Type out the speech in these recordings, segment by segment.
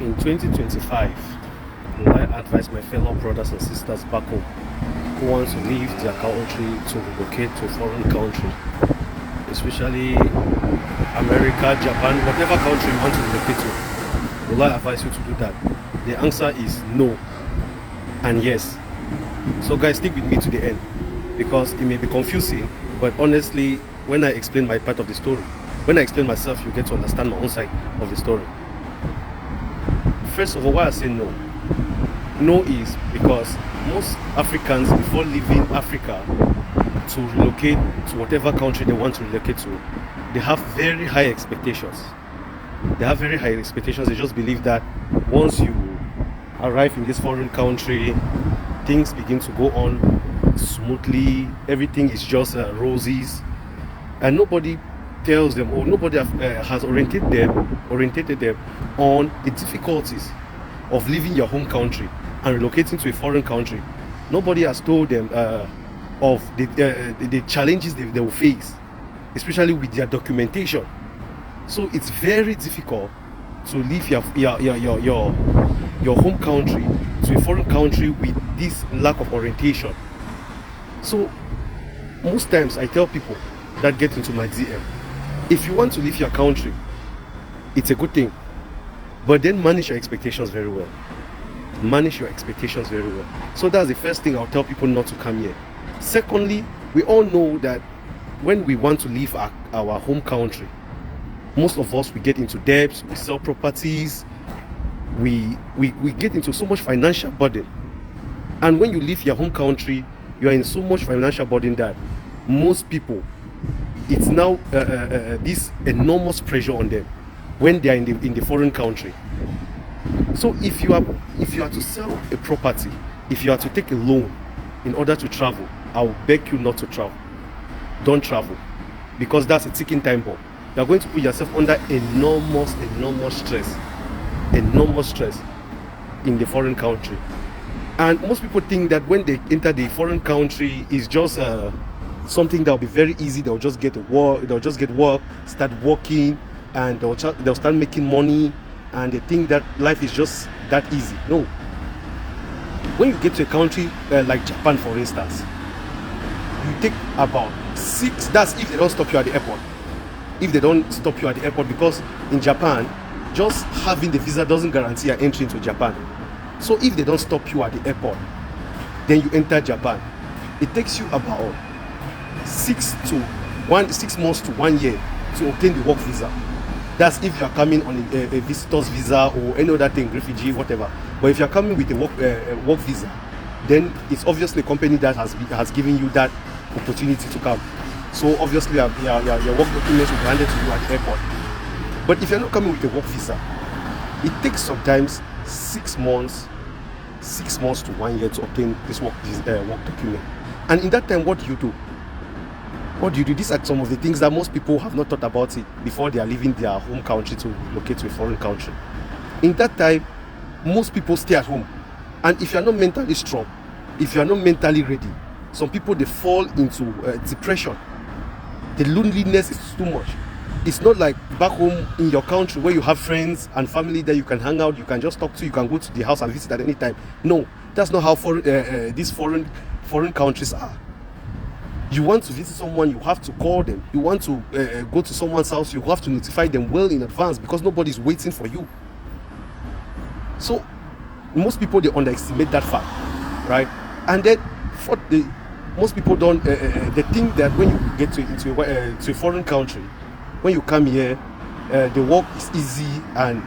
In 2025, will I advise my fellow brothers and sisters back home who want to leave their country to relocate to a foreign country, especially America, Japan, whatever country you want to relocate to? Will I advise you to do that? The answer is no and yes. So guys, stick with me to the end because it may be confusing, but honestly, when I explain my part of the story, when I explain myself, you get to understand my own side of the story. First of all, why I say no? No is because most Africans, before leaving Africa to relocate to whatever country they want to relocate to, they have very high expectations. They have very high expectations. They just believe that once you arrive in this foreign country, things begin to go on smoothly. Everything is just roses, and nobody tells them, or nobody has oriented them on the difficulties of leaving your home country and relocating to a foreign country. Nobody has told them of the challenges they will face, especially with their documentation. So it's very difficult to leave your home country to a foreign country with this lack of orientation. So most times I tell people that get into my DM, if you want to leave your country, it's a good thing, but then manage your expectations very well. Manage your expectations very well. So that's the first thing I'll tell people not to come here. Secondly, we all know that when we want to leave our home country, most of us, we get into debts, we sell properties, we get into so much financial burden. And when you leave your home country, you are in so much financial burden that most people, it's now this enormous pressure on them when they are in the foreign country. So if you are to sell a property, if you are to take a loan in order to travel, I will beg you not to travel. Don't travel, because that's a ticking time bomb. You are going to put yourself under enormous stress in the foreign country. And most people think that when they enter the foreign country, it's just something that will be very easy. They'll just get work, start working, and they'll start making money, and they think that life is just that easy. No. When you get to a country like Japan, for instance, you take about 6. That's if they don't stop you at the airport. If they don't stop you at the airport, because in Japan, just having the visa doesn't guarantee your entry into Japan. So if they don't stop you at the airport, then you enter Japan. It takes you about 6 months to 1 year to obtain the work visa. That's if you are coming on a visitor's visa or any other thing, refugee, whatever. But if you are coming with a work visa, then it's obviously a company that has given you that opportunity to come. So obviously your work documents will be handed to you at the airport. But if you're not coming with a work visa, it takes sometimes 6 months to 1 year to obtain this work document. And in that time, what do you do? These are some of the things that most people have not thought about it before they are leaving their home country to relocate to a foreign country. In that time, most people stay at home. And if you are not mentally strong, if you are not mentally ready, some people, they fall into depression. The loneliness is too much. It's not like back home in your country where you have friends and family that you can hang out, you can just talk to, you can go to the house and visit at any time. No, that's not how these foreign countries are. You want to visit someone, you have to call them. You want to go to someone's house, you have to notify them well in advance, because nobody's waiting for you. So most people, they underestimate that fact, right? And then most people don't. They think that when you get to a foreign country, when you come here, the work is easy and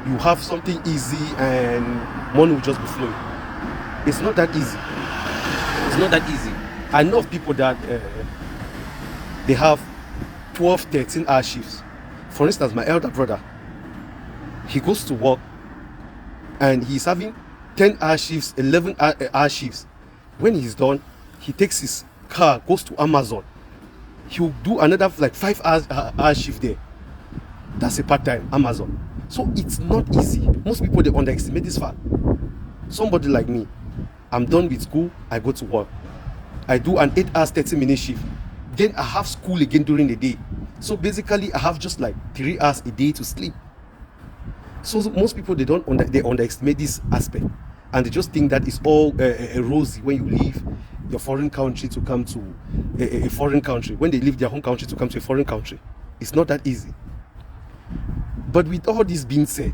you have something easy and money will just be flowing. It's not that easy. It's not that easy. I know of people that they have 12, 13-hour shifts. For instance, my elder brother, he goes to work and he's having 10-hour shifts, 11-hour shifts. When he's done, he takes his car, goes to Amazon. He'll do another like 5 hour shift there. That's a part-time Amazon. So it's not easy. Most people, they underestimate this fact. Somebody like me, I'm done with school, I go to work. I do an 8 hours, 30-minute shift. Then I have school again during the day. So basically, I have just like 3 hours a day to sleep. So most people, they underestimate this aspect, and they just think that it's all rosy when you leave your foreign country to come to a foreign country. When they leave their home country to come to a foreign country, it's not that easy. But with all this being said,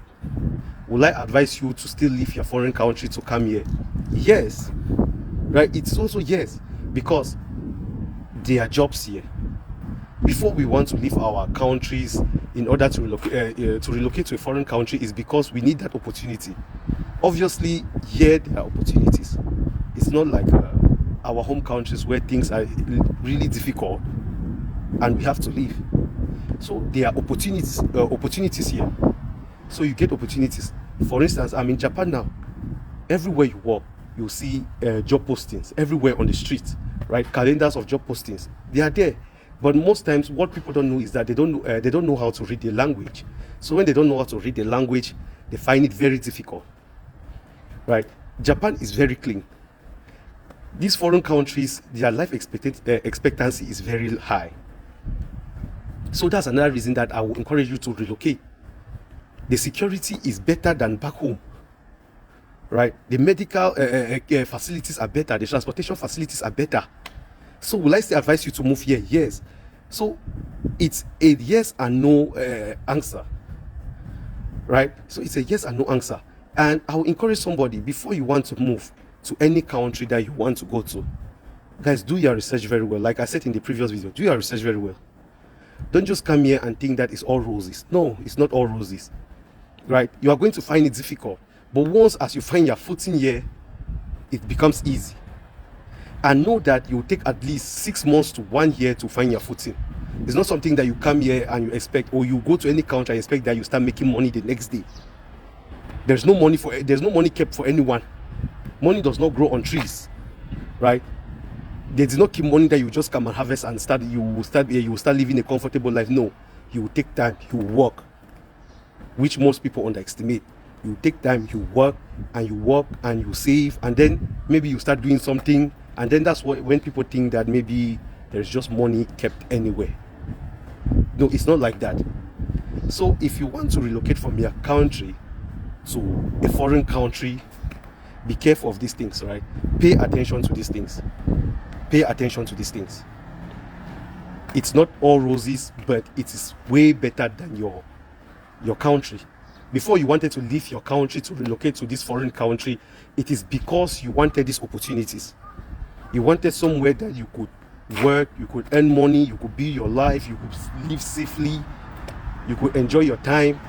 will I advise you to still leave your foreign country to come here? Yes, right? It's also yes, because there are jobs here. Before we want to leave our countries in order to relocate to a foreign country, is because we need that opportunity. Obviously, here there are opportunities. It's not like our home countries where things are really difficult and we have to leave. So there are opportunities here. So you get opportunities. For instance, I'm in Japan now. Everywhere you walk, you'll see job postings everywhere on the street, right? Calendars of job postings, they are there. But most times, what people don't know is that they don't know how to read the language. So when they don't know how to read the language, they find it very difficult, right? Japan is very clean. These foreign countries, their life expectancy is very high. So that's another reason that I will encourage you to relocate. The security is better than back home, right? The medical facilities are better. The transportation facilities are better. So will I still advise you to move here? Yes. So it's a yes and no answer, right? So it's a yes and no answer. And I will encourage somebody, before you want to move to any country that you want to go to, guys, do your research very well. Like I said in the previous video, do your research very well. Don't just come here and think that it's all roses. No, it's not all roses, right? You are going to find it difficult. But once as you find your footing here, it becomes easy. And know that you will take at least 6 months to 1 year to find your footing. It's not something that you come here and you expect, or you go to any country and expect that you start making money the next day. There's no money kept for anyone. Money does not grow on trees, right? They did not keep money that you just come and harvest and you will start living a comfortable life. No, you will take time, you will work, which most people underestimate. You take time, you work and you save, and then maybe you start doing something. And then that's when people think that maybe there's just money kept anywhere. No, it's not like that. So if you want to relocate from your country to a foreign country, be careful of these things, right? Pay attention to these things. Pay attention to these things. It's not all roses, but it is way better than your country. Before you wanted to leave your country to relocate to this foreign country, it is because you wanted these opportunities. You wanted somewhere that you could work, you could earn money, you could build your life, you could live safely, you could enjoy your time.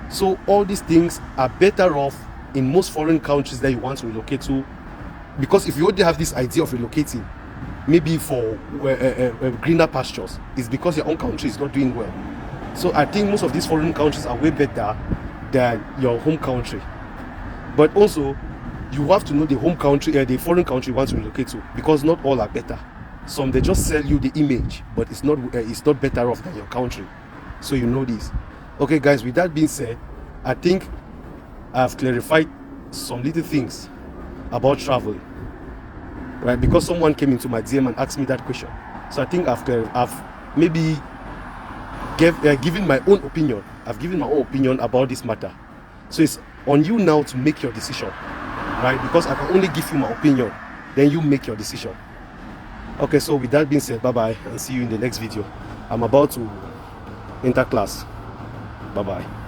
So all these things are better off in most foreign countries that you want to relocate to, because if you already have this idea of relocating, maybe for greener pastures, it's because your own country is not doing well. So I think most of these foreign countries are way better than your home country. But also, you have to know the home country, the foreign country you want to relocate to, because not all are better. Some, they just sell you the image, but it's not better off than your country. So you know this. Okay, guys. With that being said, I think I've clarified some little things about traveling, right? Because someone came into my DM and asked me that question. So I think I've maybe given my own opinion. I've given my own opinion about this matter. So it's on you now to make your decision, right? Because I can only give you my opinion, then you make your decision. Okay, so with that being said, bye bye, and see you in the next video. I'm about to enter class. Bye bye.